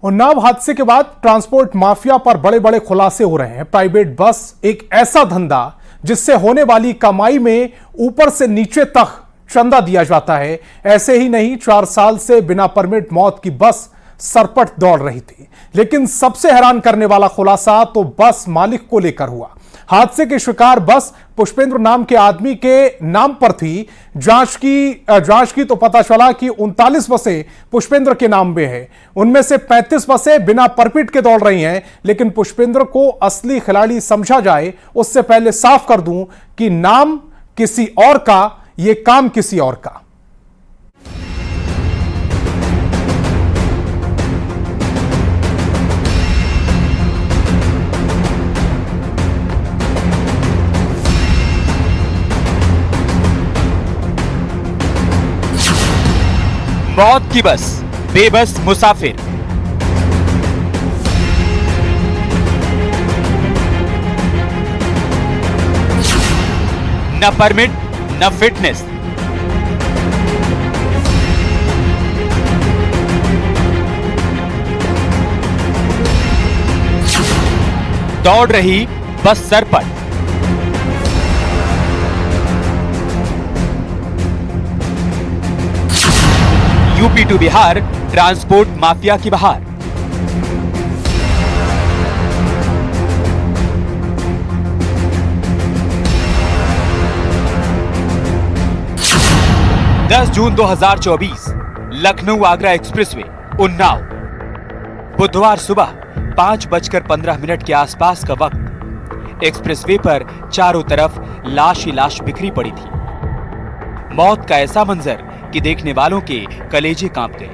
उन्नाव हादसे के बाद ट्रांसपोर्ट माफिया पर बड़े बड़े खुलासे हो रहे हैं। प्राइवेट बस एक ऐसा धंधा जिससे होने वाली कमाई में ऊपर से नीचे तक चंदा दिया जाता है। ऐसे ही नहीं, 4 साल से बिना परमिट मौत की बस सरपट दौड़ रही थी। लेकिन सबसे हैरान करने वाला खुलासा तो बस मालिक को लेकर हुआ। हादसे के शिकार बस पुष्पेंद्र नाम के आदमी के नाम पर थी। जांच की तो पता चला कि 39 बसें पुष्पेंद्र के नाम में है। उनमें से 35 बसें बिना परमिट के दौड़ रही हैं। लेकिन पुष्पेंद्र को असली खिलाड़ी समझा जाए उससे पहले साफ कर दूं कि नाम किसी और का, यह काम किसी और का। मौत की बस, बेबस मुसाफिर। न परमिट न फिटनेस। दौड़ रही बस सरपट। UP to Bihar transport mafia की बहार। जून 2024 लखनऊ आगरा एक्सप्रेसवे उन्नाव। बुधवार सुबह 5:15 के आसपास का वक्त। एक्सप्रेसवे पर चारों तरफ लाश ही लाश बिखरी पड़ी थी। मौत का ऐसा मंजर कि देखने वालों के कलेजे कांप गए।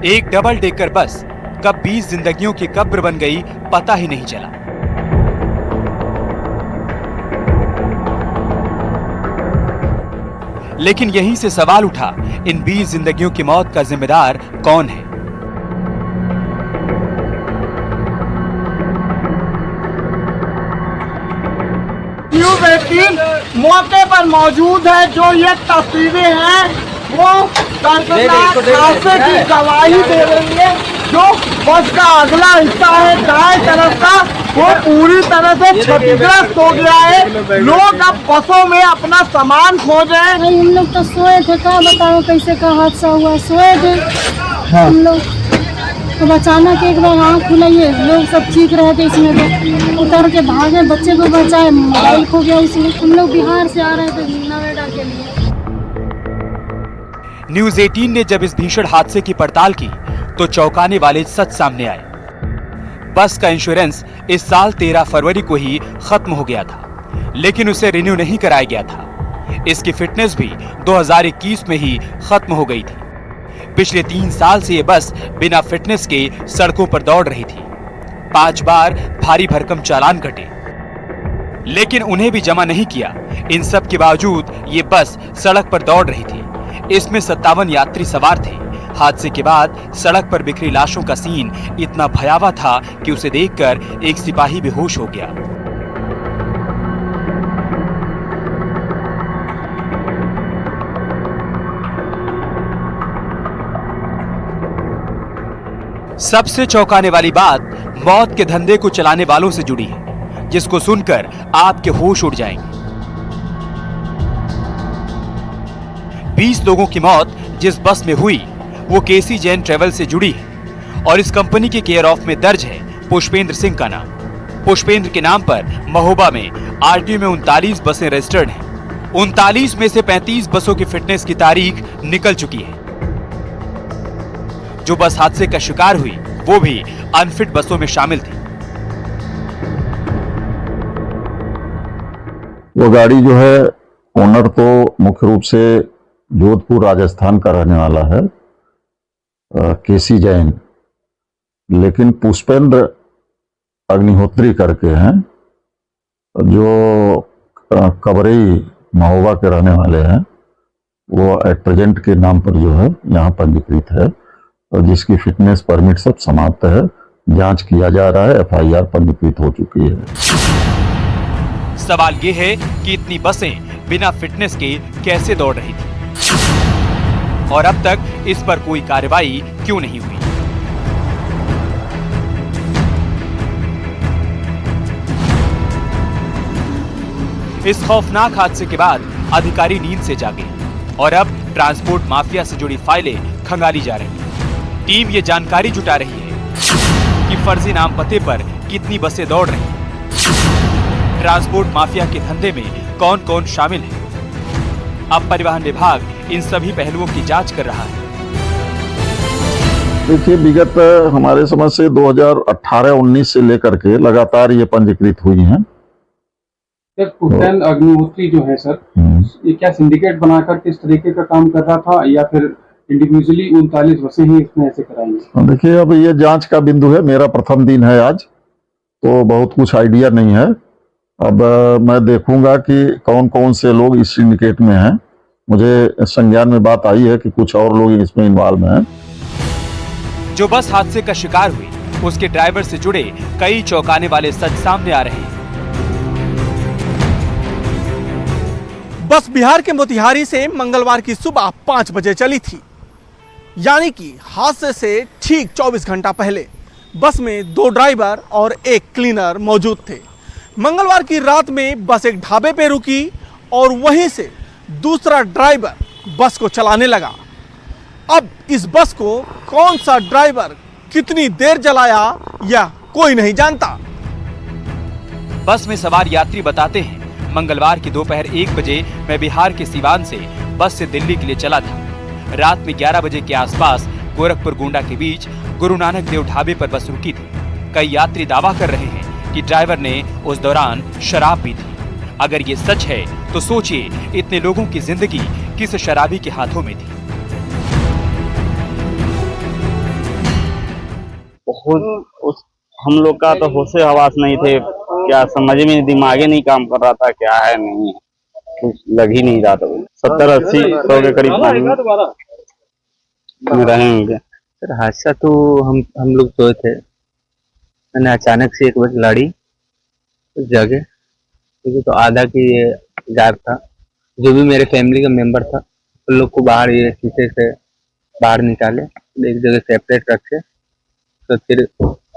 एक डबल डेकर बस कब 20 जिंदगियों की कब्र बन गई पता ही नहीं चला। लेकिन यहीं से सवाल उठा, इन 20 जिंदगियों की मौत का जिम्मेदार कौन है? न्यूज़ 18 मौके पर मौजूद है। जो ये तस्वीरें हैं वो हादसे की गवाही दे रही है। जो बस का अगला हिस्सा है दाएं तरफ का, वो पूरी तरह से क्षतिग्रस्त हो गया है। लोग अब बसों में अपना सामान खोज रहे हैं। हम लोग तो सोए थे, क्या बताओ कैसे का हादसा हुआ। सोए थे हम लोग, तो अचानक एक बार आँख खुलाई, लोग सब चीख रहे थे। इसमें तो उतर के भागे, बच्चे को बचाए, मोबाइल खो गया इसमें। हम लोग बिहार से आ रहे थे नोएडा के लिए। न्यूज़ 18 ने जब इस भीषण हादसे की पड़ताल की तो चौंकाने वाले सच सामने आए। बस का इंश्योरेंस इस साल 13 फरवरी को ही खत्म हो गया था, लेकिन उसे रिन्यू नहीं कराया गया था। इसकी फिटनेस भी 2021 में ही खत्म हो गई थी। पिछले 3 साल से यह बस बिना फिटनेस के सड़कों पर दौड़ रही थी। 5 बार भारी भरकम चालान कटे, लेकिन उन्हें भी जमा नहीं किया। इन सब के बावजूद ये बस सड़क पर दौड़ रही थी। इसमें 57 यात्री सवार थे। हादसे के बाद सड़क पर बिखरी लाशों का सीन इतना भयावह था कि उसे देखकर एक सिपाही बेहोश हो गया। सबसे चौंकाने वाली बात मौत के धंधे को चलाने वालों से जुड़ी है, जिसको सुनकर आपके होश उड़ जाएंगे। 20 लोगों की मौत जिस बस में हुई वो केसी जैन ट्रेवल से जुड़ी है और इस कंपनी के केयर ऑफ में दर्ज है पुष्पेंद्र सिंह का नाम। पुष्पेंद्र के नाम पर महोबा में आरटीओ में 39 बसें रजिस्टर्ड हैं। 39 में से 35 बसों की फिटनेस की तारीख निकल चुकी है। जो बस हादसे का शिकार हुई वो भी अनफिट बसों में शामिल थी। वो गाड़ी जो है, ओनर तो मुख्य रूप से जोधपुर राजस्थान का रहने वाला है, केसी जैन, लेकिन पुष्पेंद्र अग्निहोत्री करके हैं जो कबरई महोबा के रहने वाले हैं। वो एट प्रेजेंट के नाम पर जो है यहाँ पंजीकृत है और जिसकी फिटनेस परमिट सब समाप्त है। जांच किया जा रहा है, एफआईआर पंजीकृत हो चुकी है। सवाल ये है कि इतनी बसें बिना फिटनेस के कैसे दौड़ रही थी। और अब तक इस पर कोई कार्रवाई क्यों नहीं हुई? इस खौफनाक हादसे के बाद अधिकारी नींद से जागे और अब ट्रांसपोर्ट माफिया से जुड़ी फाइलें खंगाली जा रही हैं। टीम ये जानकारी जुटा रही है कि फर्जी नाम पते पर कितनी बसें दौड़ रही हैं। ट्रांसपोर्ट माफिया के धंधे में कौन कौन शामिल है? अब परिवहन विभाग इन सभी पहलुओं की जांच कर रहा है। देखिए, विगत हमारे समझ से 2018-19 से लेकर के लगातार ये पंजीकृत हुई हैं। सर, कुशल अग्निहोत्री जो है सर, ये क्या सिंडिकेट बनाकर किस तरीके का काम कर रहा था या फिर इंडिविजुअली 39 बसें ही इसने ऐसे कराई? देखिए, अब ये जांच का बिंदु है, मेरा प्रथम दिन है आज, तो बहुत कुछ आइडिया नहीं है। अब मैं देखूंगा कि कौन कौन से लोग इस सिंडिकेट में हैं। मुझे संज्ञान में बात आई है कि कुछ और लोग इसमें इन्वॉल्व हैं। जो बस हादसे का शिकार हुई, उसके ड्राइवर से जुड़े कई चौंकाने वाले सच सामने आ रहे हैं। बस बिहार के मोतिहारी से मंगलवार की सुबह 5 बजे चली थी, यानी कि हादसे से ठीक 24 घंटा पहले बस में 2 ड्राइवर और 1 क्लीनर मौजूद थे। मंगलवार की रात में बस एक ढाबे पे रुकी और वहीं से दूसरा ड्राइवर बस को चलाने लगा। अब इस बस को कौन सा ड्राइवर कितनी देर चलाया यह कोई नहीं जानता। बस में सवार यात्री बताते हैं, मंगलवार की दोपहर 1 बजे मैं बिहार के सीवान से बस से दिल्ली के लिए चला था। रात में 11 बजे के आसपास गोरखपुर गोंडा के बीच गुरु नानक देव ढाबे पर बस रुकी थी। कई यात्री दावा कर रहे हैं कि ड्राइवर ने उस दौरान शराब पी थी। अगर ये सच है तो सोचिए, इतने लोगों की जिंदगी किस शराबी के हाथों में थी। हम लोग का तो होशे हवास नहीं थे, क्या समझ में दिमागे नहीं काम कर रहा था, क्या है नहीं है, कुछ लग ही नहीं रहा था। 70-80 100 के करीब रहे होंगे। सर, हादसा तो हम लोग सोए थे, मैंने अचानक से एक बस गाड़ी उस जगह, क्योंकि तो आधा की जार था, जो भी मेरे फैमिली का मेंबर था उन लोग को बाहर ये शीशे से बाहर निकाले, एक जगह सेपरेट रखे, तो फिर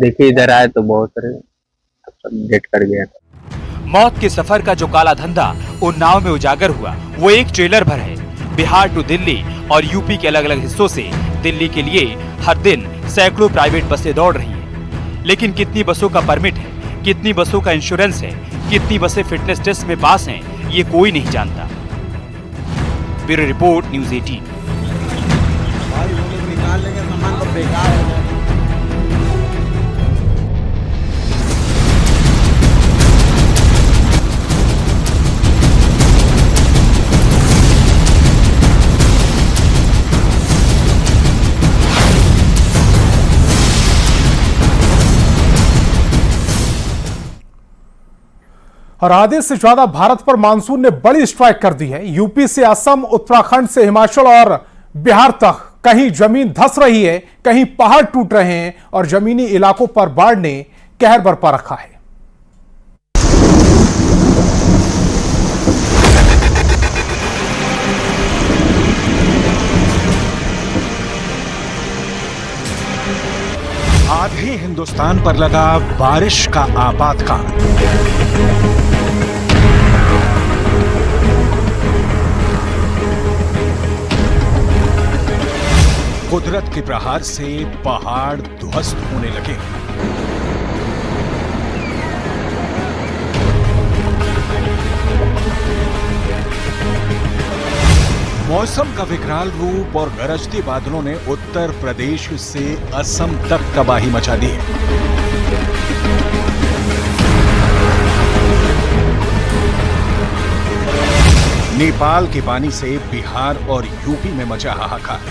देखिए इधर आए तो बहुत सारे डेट कर गया। मौत के सफर का जो काला धंधा उन्नाव में उजागर हुआ, वो एक ट्रेलर भर है। बिहार टू दिल्ली और यूपी के अलग अलग हिस्सों से दिल्ली के लिए हर दिन सैकड़ों प्राइवेट बसें दौड़ रही हैं। लेकिन कितनी बसों का परमिट है, कितनी बसों का इंश्योरेंस है, कितनी बसें फिटनेस टेस्ट में पास हैं, ये कोई नहीं जानता। Bureau report, news 18। और आधे से ज्यादा भारत पर मानसून ने बड़ी स्ट्राइक कर दी है। यूपी से असम, उत्तराखंड से हिमाचल और बिहार तक कहीं जमीन धंस रही है, कहीं पहाड़ टूट रहे हैं और जमीनी इलाकों पर बाढ़ ने कहर बरपा रखा है। आधे हिंदुस्तान पर लगा बारिश का आपातकाल। कुदरत के प्रहार से पहाड़ ध्वस्त होने लगे। मौसम का विकराल रूप और गरजते बादलों ने उत्तर प्रदेश से असम तक तबाही मचा दी है। नेपाल के पानी से बिहार और यूपी में मचा हाहाकार।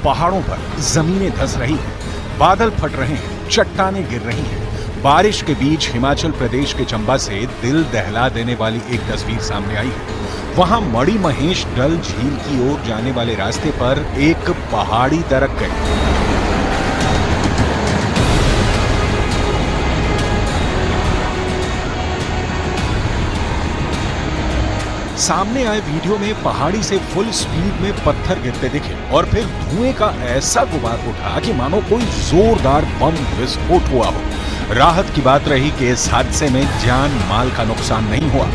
पहाड़ों पर जमीनें धंस रही हैं, बादल फट रहे हैं, चट्टानें गिर रही हैं। बारिश के बीच हिमाचल प्रदेश के चंबा से दिल दहला देने वाली एक तस्वीर सामने आई है। वहां मणिमहेश डल झील की ओर जाने वाले रास्ते पर एक पहाड़ी दरक गई। सामने आए वीडियो में पहाड़ी से फुल स्पीड में पत्थर गिरते दिखे और फिर धुएं का ऐसा गुबार उठा कि मानो कोई जोरदार बम विस्फोट हुआ हो। राहत की बात रही कि इस हादसे में जान माल का नुकसान नहीं हुआ।